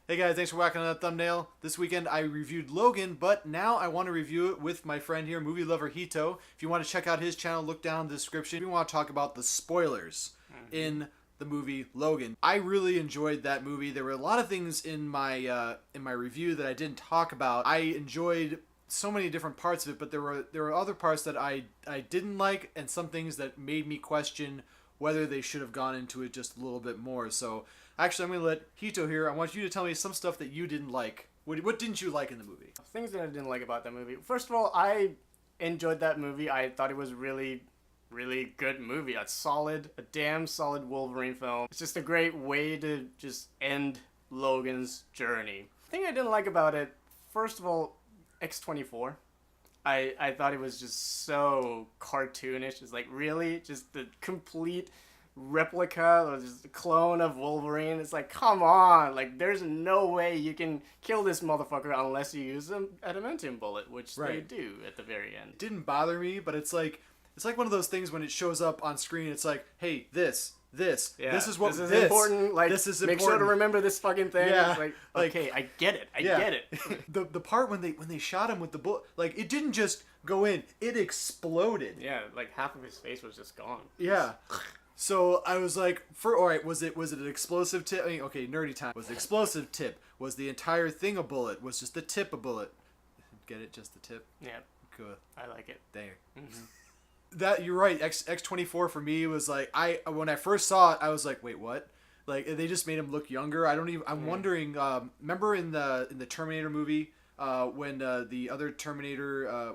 Hey guys, thanks for whacking on that thumbnail. This weekend I reviewed Logan, but now I want to review it with my friend here, movie lover Hito. If you want to check out his channel, look down in the description. We want to talk about the spoilers in the movie Logan. I really enjoyed that movie. There were a lot of things in my review that I didn't talk about. I enjoyed so many different parts of it, but there were other parts that I didn't like, and some things that made me question whether they should have gone into it just a little bit more. So actually, I'm going to let Hito here. I want you to tell me some stuff that you didn't like. What didn't you like in the movie? Things that I didn't like about that movie. First of all, I enjoyed that movie. I thought it was really good movie. A damn solid Wolverine film. It's just a great way to just end Logan's journey. The thing I didn't like about it, first of all, X-24. I thought it was just so cartoonish. It's like, really? Just the complete replica or just a clone of Wolverine. It's like, come on, like there's no way you can kill this motherfucker unless you use an adamantium bullet, which they do at the very end. It didn't bother me, but it's like one of those things when it shows up on screen. It's like, hey, this is important. Like, this is important. Make sure to remember this fucking thing. Yeah. It's like, okay, I get it. I get it. the part when they shot him with the bullet, like, it didn't just go in, it exploded. Yeah, like half of his face was just gone. Yeah. So I was like, alright, was it an explosive tip? I mean, okay, nerdy time. Was the explosive tip? Was the entire thing a bullet? Was just the tip a bullet? Get it? Just the tip? Yeah. Good. I like it. There. Mm-hmm. That, you're right. X-24 for me was like, when I first saw it, I was like, wait, what? Like, they just made him look younger. I'm wondering, remember in the Terminator movie, when the other Terminator,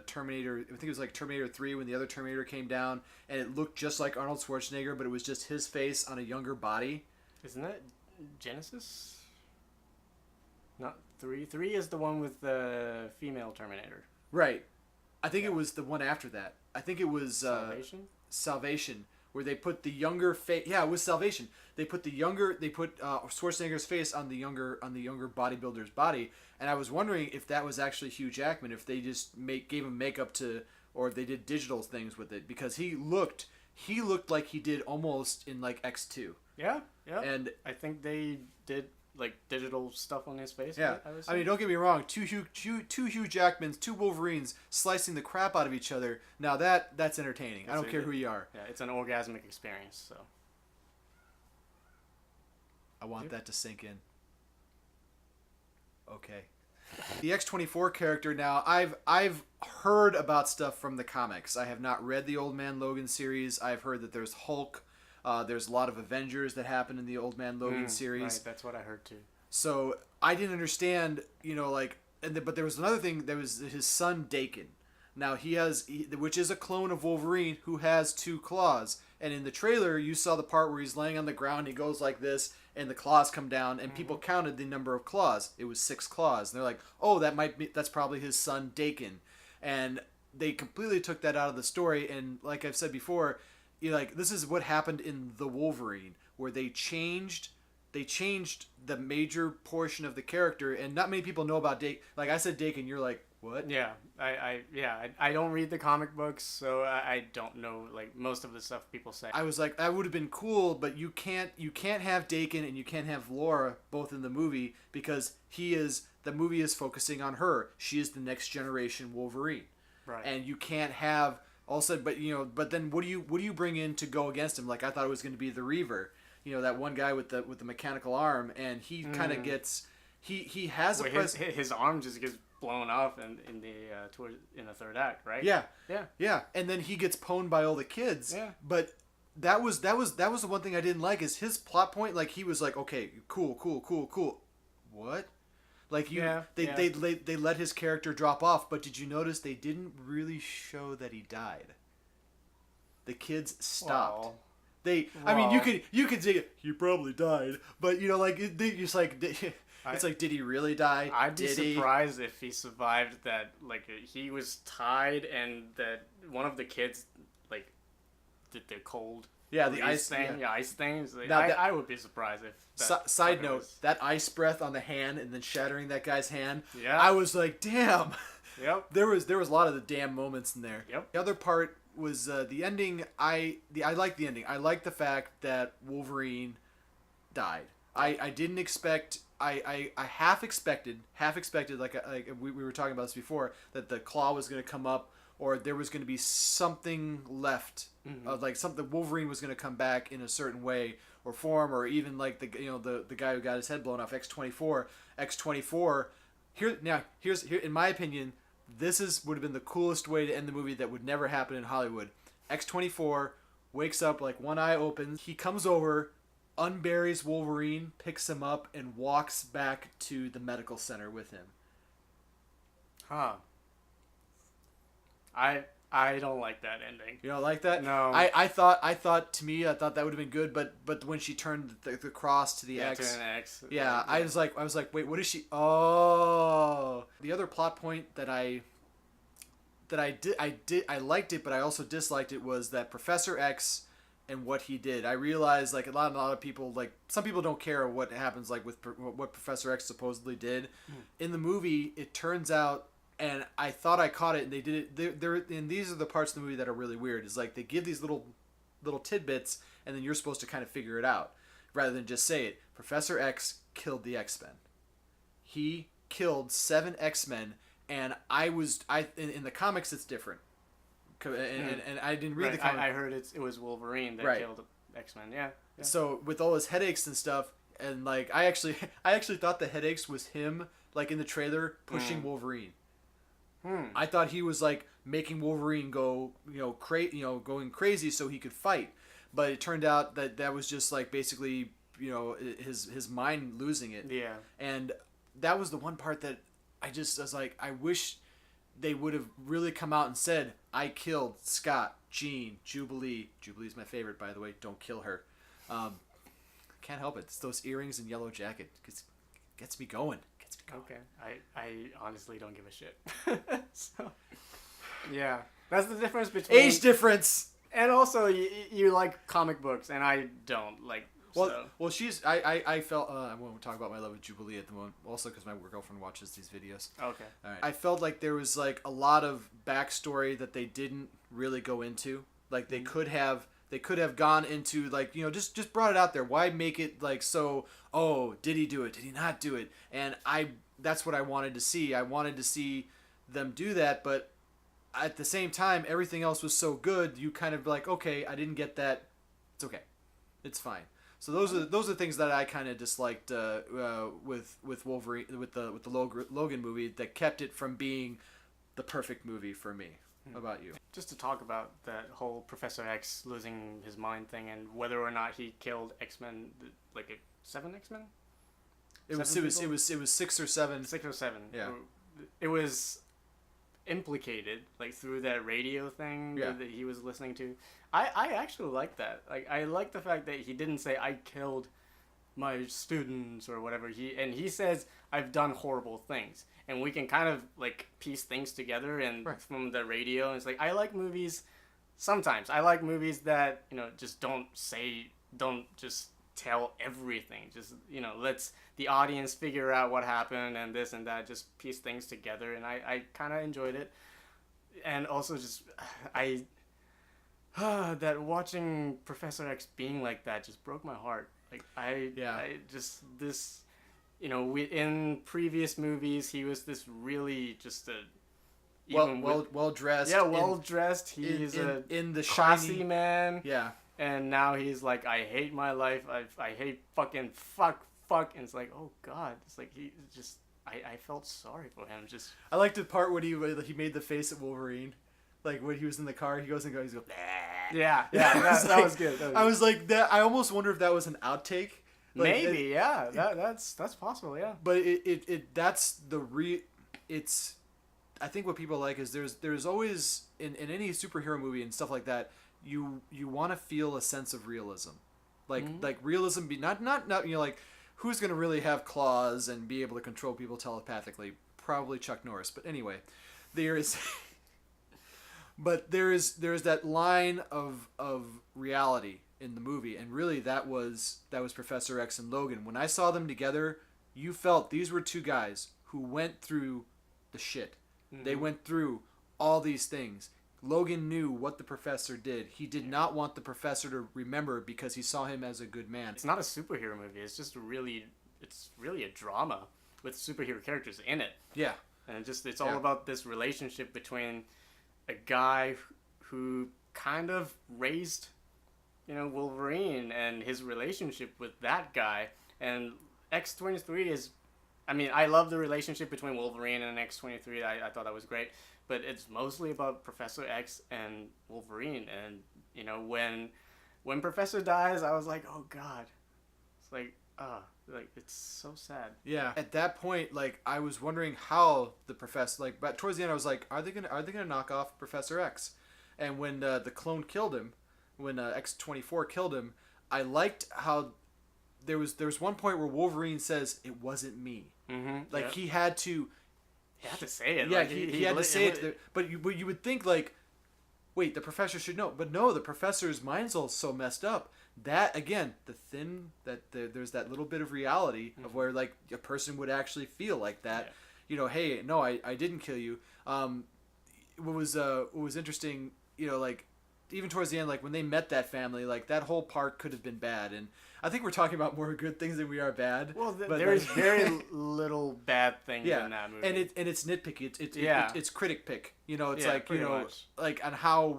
Terminator, I think it was like Terminator 3, when the other Terminator came down and it looked just like Arnold Schwarzenegger, but it was just his face on a younger body. Isn't that Genesis? Not 3? 3 is the one with the female Terminator. Right. I think it was the one after that. I think it was Salvation, where they put the younger face. Yeah, it was Salvation. They put Schwarzenegger's face on the younger bodybuilder's body, and I was wondering if that was actually Hugh Jackman, if they just gave him makeup or if they did digital things with it, because he looked like he did almost in like X2. Yeah. And I think they did like digital stuff on his face. Yeah, I mean, don't get me wrong. Two Hugh Jackmans, two Wolverines slicing the crap out of each other. Now that's entertaining. I don't care who you are. Yeah, it's an orgasmic experience. So I want that to sink in. Okay. The X-24 character. Now, I've heard about stuff from the comics. I have not read the Old Man Logan series. I've heard that there's Hulk. There's a lot of Avengers that happen in the Old Man Logan series. Right, that's what I heard too. So I didn't understand, but there was another thing. There was his son Dakin. Now which is a clone of Wolverine who has 2 claws. And in the trailer, you saw the part where he's laying on the ground. He goes like this, and the claws come down, and people counted the number of claws. It was 6 claws. And they're like, oh, that's probably his son Dakin. And they completely took that out of the story. And like I've said before, this is what happened in the Wolverine, where they changed the major portion of the character, and not many people know about Dakin. Like I said, Dakin, you're like, what? Yeah, I don't read the comic books, so I don't know like most of the stuff people say. I was like, that would have been cool, but you can't have Dakin and you can't have Laura both in the movie, because the movie is focusing on her. She is the next generation Wolverine, right? And you can't have. Also, but then what do you bring in to go against him? Like, I thought it was going to be the Reaver, that one guy with the mechanical arm, and he kind of gets he has his arm just gets blown off in the third act, right? Yeah, and then he gets pwned by all the kids. Yeah, but that was the one thing I didn't like, is his plot point. Like, he was like, okay, cool, what? Like, they let his character drop off, but did you notice they didn't really show that he died? The kids stopped. I mean, you could say he probably died, but it's like, did he really die? I'd be surprised if he survived that. Like, he was tied, and that one of the kids like did the cold. Yeah, the ice thing. Yeah, ice things. Like, now, I would be surprised if. Side note: that ice breath on the hand and then shattering that guy's hand. Yeah. I was like, damn. Yep. There was a lot of the damn moments in there. Yep. The other part was the ending. I liked the ending. I liked the fact that Wolverine died. I didn't expect I half expected like we were talking about this before, that the claw was going to come up, or there was going to be something left, like something, Wolverine was going to come back in a certain way or form, or even like the guy who got his head blown off, X-24. Here's in my opinion, would have been the coolest way to end the movie that would never happen in Hollywood. X-24 wakes up, like one eye opens, he comes over, unburies Wolverine, picks him up, and walks back to the medical center with him. Huh. I don't like that ending. You don't like that? No. I thought that would have been good, but when she turned the cross to the X, to an X. yeah, I was like, wait, what is she? Oh, the other plot point that I liked it, but I also disliked it, was that Professor X and what he did. I realized, like, a lot of people, like, some people don't care what happens, like, with what Professor X supposedly did. In the movie, it turns out, and I thought I caught it, and they did it, and these are the parts of the movie that are really weird, is like, they give these little tidbits, and then you're supposed to kind of figure it out, rather than just say it. Professor X killed the X-Men. He killed 7 X-Men, and in the comics it's different. And I didn't read the comic. I heard it was Wolverine that killed X-Men. Yeah. So with all his headaches and stuff, and like I actually thought the headaches was him, like in the trailer, pushing Wolverine. I thought he was like making Wolverine go, going crazy so he could fight. But it turned out that was just like basically, his mind losing it. Yeah. And that was the one part that I was like, I wish they would have really come out and said, I killed Scott, Jean, Jubilee. Jubilee's my favorite, by the way. Don't kill her. Can't help it. It's those earrings and yellow jacket. Gets me going. Okay. I honestly don't give a shit. So, yeah. That's the difference between... Age difference! And also, you like comic books, and I don't. Like... Well, she's... I felt... I won't talk about my love with Jubilee at the moment. Also, because my girlfriend watches these videos. Okay. All right. I felt like there was, like, a lot of backstory that they didn't really go into. Like, they could have gone into, like, just brought it out there. Why make it, like, so... Oh, did he do it? Did he not do it? And that's what I wanted to see. I wanted to see them do that, but at the same time, everything else was so good, you kind of like, okay, I didn't get that. It's okay. It's fine. So those are things that I kind of disliked with Wolverine, with the Logan movie, that kept it from being the perfect movie for me. How about you? Just to talk about that whole Professor X losing his mind thing, and whether or not he killed X-Men, like 7 X-Men. It was 6 or 7. 6 or 7. Yeah. It was implicated, like, through that radio thing that he was listening to. I actually like that. Like, I like the fact that he didn't say, I killed my students or whatever. He says, I've done horrible things. And we can kind of, like, piece things together and from the radio. And it's like, I like movies, sometimes. I like movies that, just don't just tell everything. Just, let's the audience figure out what happened and this and that, just piece things together. And I kind of enjoyed it. And also just, that watching Professor X being like that just broke my heart. Like, in previous movies, he was this really just a... Well dressed. Yeah, well dressed. He's in the classy shiny man. Yeah. And now he's like, I hate my life. I hate fucking fuck. And it's like, oh God. It's like, he just... I felt sorry for him. Just... I liked the part when he made the face at Wolverine. Like, when he was in the car, he goes, he's going, yeah, that was good. I was like, that. I almost wonder if that was an outtake. Like, maybe, yeah. That's possible, yeah. But that's the it's... I think what people like is there's always, in any superhero movie and stuff like that, you want to feel a sense of realism. Like, like realism be not like, who's going to really have claws and be able to control people telepathically? Probably Chuck Norris. But anyway, there is... But there is that line of reality in the movie, and really that was Professor X and Logan. When I saw them together, you felt these were two guys who went through the shit. They went through all these things. Logan knew what the professor did. He did not want the professor to remember because he saw him as a good man. It's not a superhero movie. It's just a really it's really a drama with superhero characters in it. Yeah. And it's all about this relationship between a guy who kind of raised, Wolverine, and his relationship with that guy. And X-23 is, I mean, I love the relationship between Wolverine and X-23. I thought that was great. But it's mostly about Professor X and Wolverine. And, when Professor dies, I was like, oh, God. It's like, it's so sad. Yeah. At that point, like, I was wondering how the professor, like, but towards the end, I was like, are they gonna knock off Professor X? And when the clone killed him, when X-24 killed him, I liked how there was one point where Wolverine says, "It wasn't me." Mm-hmm. Like, he had to. He had to say it. Yeah, like, he had to say it. But you would think, like, wait, the professor should know. But no, the professor's mind's all so messed up. That, again, there's that little bit of reality of where, like, a person would actually feel like that. Yeah. Hey, no, I didn't kill you. What was interesting, like, even towards the end, like, when they met that family, like, that whole part could have been bad. And I think we're talking about more good things than we are bad. Well, there's very little bad things in that movie. And it's nitpicky. It's critic pick. It's like, much. like on how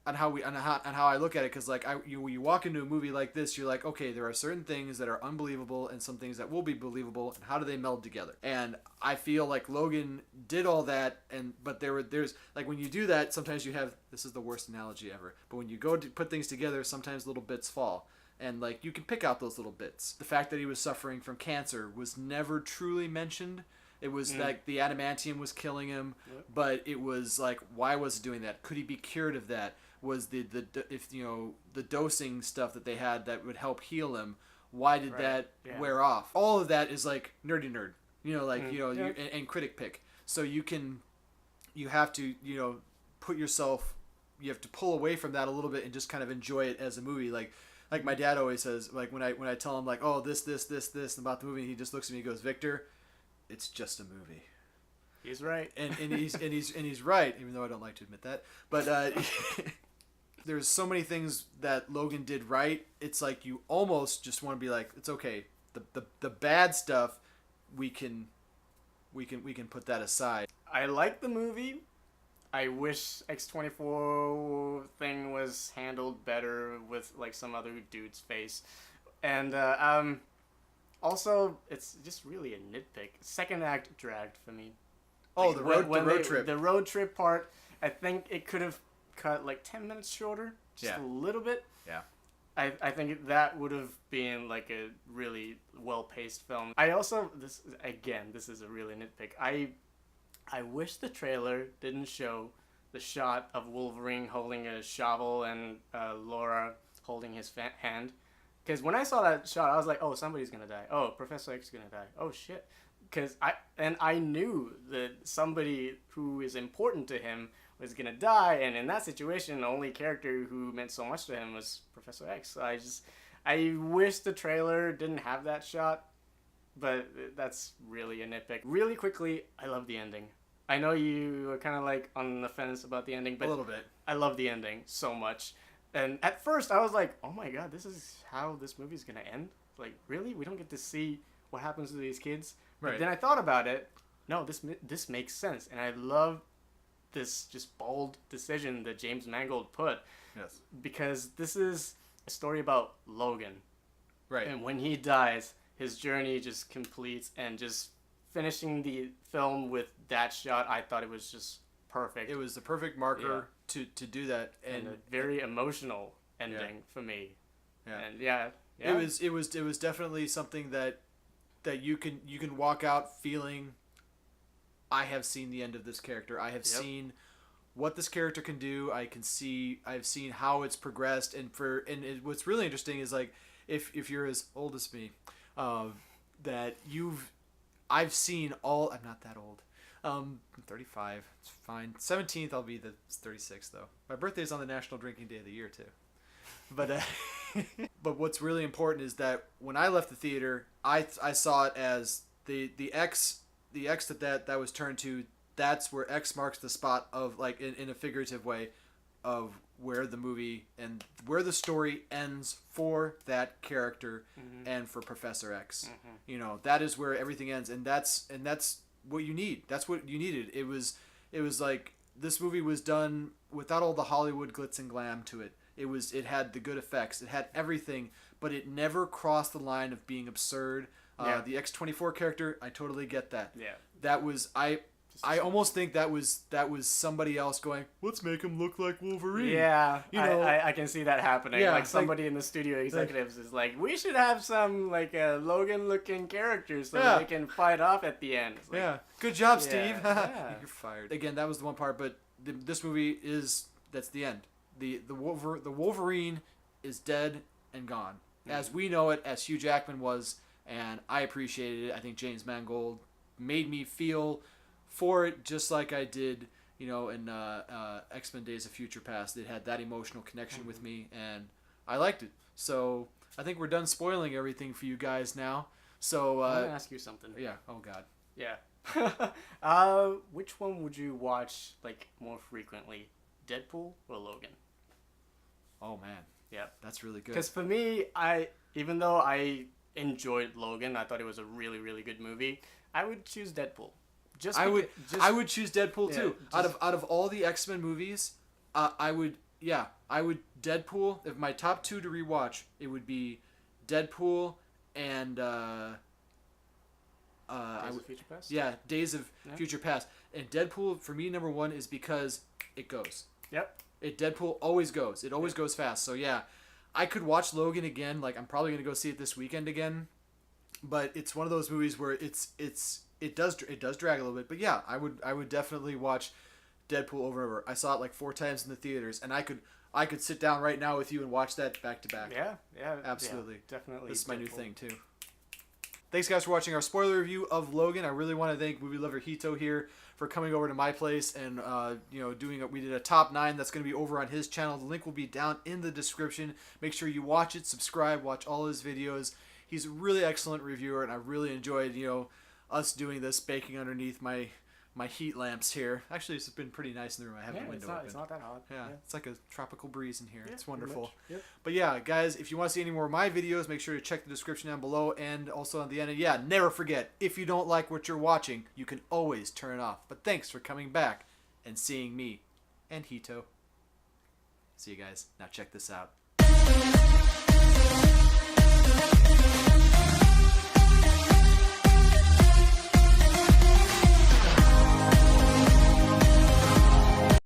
I look at it, because like you walk into a movie like this, you're like, okay, there are certain things that are unbelievable and some things that will be believable, and how do they meld together? And I feel like Logan did all that, but there's like, when you do that, sometimes you have, this is the worst analogy ever, but when you go to put things together, sometimes little bits fall. And like, you can pick out those little bits. The fact that he was suffering from cancer was never truly mentioned. It was like the adamantium was killing him, but it was like, why was it doing that? Could he be cured of that? Was the dosing stuff that they had that would help heal him? Why did that wear off? All of that is like nerdy nerd, and critic pick. So you have to put yourself, you have to pull away from that a little bit and just kind of enjoy it as a movie. Like my dad always says, like when I tell him like, oh, this about the movie, he just looks at me and goes, Victor, it's just a movie. He's right. And he's right, even though I don't like to admit that. But there's so many things that Logan did right. It's like you almost just want to be like, it's okay. The bad stuff, we can put that aside. I like the movie. I wish X-24 thing was handled better with like some other dude's face. And also, it's just really a nitpick. Second act dragged for me. Oh, like, the road trip. The road trip part, I think it could have cut like 10 minutes shorter. Just a little bit. Yeah. I think that would have been like a really well-paced film. I also, this is a really nitpick. I wish the trailer didn't show the shot of Wolverine holding a shovel and Laura holding his hand. Because when I saw that shot, I was like, oh, somebody's going to die. Oh, Professor X is going to die. Oh, shit. Because I knew that somebody who is important to him was going to die. And in that situation, the only character who meant so much to him was Professor X. So I wish the trailer didn't have that shot. But that's really a nitpick. Really quickly, I love the ending. I know you are kind of like on the fence about the ending, but a little bit. I love the ending so much. And at first, I was like, oh my god, this is how this movie's going to end? Like, really? We don't get to see what happens to these kids? Right. But then I thought about it. No, this makes sense. And I love this just bold decision that James Mangold put. Yes. Because this is a story about Logan. Right. And when he dies, his journey just completes, and just finishing the film with that shot, I thought it was just perfect. It was the perfect marker to do that, and a very emotional ending for me. Yeah. And it was definitely something that you can walk out feeling, I have seen the end of this character. I have seen what this character can do. I've seen how it's progressed, what's really interesting is like if you're as old as me, that I've seen all. I'm not that old. I'm 35. It's fine. 17th, I'll be the 36th though. My birthday's on the National Drinking Day of the Year too. But but what's really important is that when I left the theater, I saw it as the X that was turned to. That's where X marks the spot of, like, in a figurative way, of where the movie and where the story ends for that character and for Professor X. You know, that is where everything ends, and that's what you need. That's what you needed. It was like this movie was done without all the Hollywood glitz and glam to it. It had the good effects. It had everything, but it never crossed the line of being absurd. The X-24 character, I totally get that. Yeah. That was I almost think that was somebody else going, let's make him look like Wolverine. Yeah, you know, I can see that happening. Yeah, like somebody in the studio executives is like, we should have some like Logan looking characters so they can fight off at the end. It's like, yeah, good job, Steve. Yeah. You're fired. Again, that was the one part, but this movie that's the end. The Wolverine is dead and gone, as we know it, as Hugh Jackman was, and I appreciated it. I think James Mangold made me feel for it just like I did, you know, in X-Men Days of Future Past. It had that emotional connection with me, and I liked it. So I think we're done spoiling everything for you guys now. So I'm gonna ask you something. Yeah. Oh God. Yeah. Which one would you watch like more frequently, Deadpool or Logan? Oh man. Yeah. That's really good. Because for me, even though I enjoyed Logan, I thought it was a really, really good movie, I would choose Deadpool. I would choose Deadpool too. Out of all the X-Men movies, I would Deadpool. If my top two to rewatch, it would be Deadpool and Days of Future Past? Yeah, Days of Future Past. And Deadpool for me number one is because it goes. Yep. Deadpool always goes. It always goes fast. So yeah, I could watch Logan again. Like I'm probably gonna go see it this weekend again. But it's one of those movies where it does drag a little bit. But yeah, I would definitely watch Deadpool over and over. I saw it like 4 times in the theaters, and I could sit down right now with you and watch that back to back. Yeah, Absolutely. Yeah, definitely. This is my new thing too. Thanks guys for watching our spoiler review of Logan. I really want to thank movie lover Hito here for coming over to my place and we did a top 9 that's going to be over on his channel. The link will be down in the description. Make sure you watch it, subscribe, watch all his videos. He's a really excellent reviewer, and I really enjoyed us doing this, baking underneath my heat lamps here. Actually, it's been pretty nice in the room. I have the window open. It's not that hot. Yeah, it's like a tropical breeze in here. Yeah, it's wonderful. Yep. But yeah, guys, if you want to see any more of my videos, make sure to check the description down below and also on the end. And yeah, never forget, if you don't like what you're watching, you can always turn it off. But thanks for coming back and seeing me and Hito. See you guys. Now check this out.